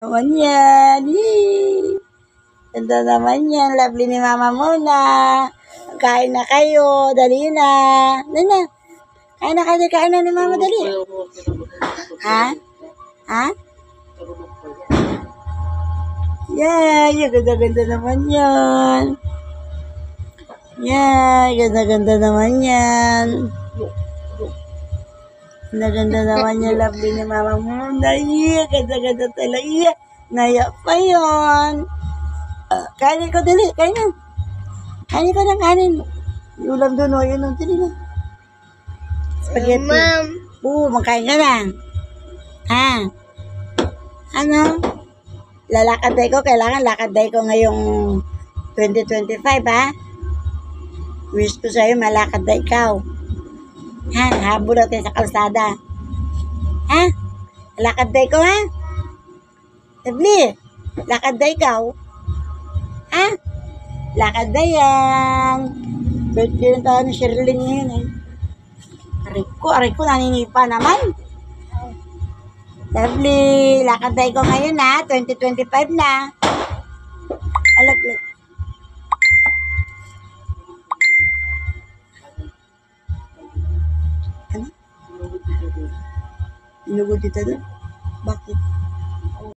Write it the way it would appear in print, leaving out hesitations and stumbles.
Naman yan. Yee! Ganda naman yan. Lovely ni Mama Mona. Kain na kayo. Dali na. Dali na. Kain na kayo. Kain na ni Mama. Dali. Ha? Ha? Yeah. Ganda-ganda naman yan. Yeah. Ganda-ganda naman yan. Ganda-ganda naman yan. Lovely ni Mama Mona. Yeah. Ganda-ganda talaga. Yeah. Naya pa yun. Kainin ko, dali. Kainin. Kainin ko ng kanin. Yung ulam doon, o. Yun, dali na. Spaghetti. Ma'am. Oo, magkain ka na. Ha? Ano? Lalakad day ko. Kailangan lakad day ko ngayong 2025, ha? Wish ko sa'yo, malakad day ikaw. Ha? Habol natin sa kalsada. Ha? Lakad day ko, ha? Tabli, lakad day ikaw. Ha? Lakad day yan. Birthday ng taon ni Sherlyn ngayon, eh. Aray ko, naninipa naman. Lovely. Lakad day ko ngayon, ha? 2025 na. Alaglag. Ano? Inugod dito doon? Bakit?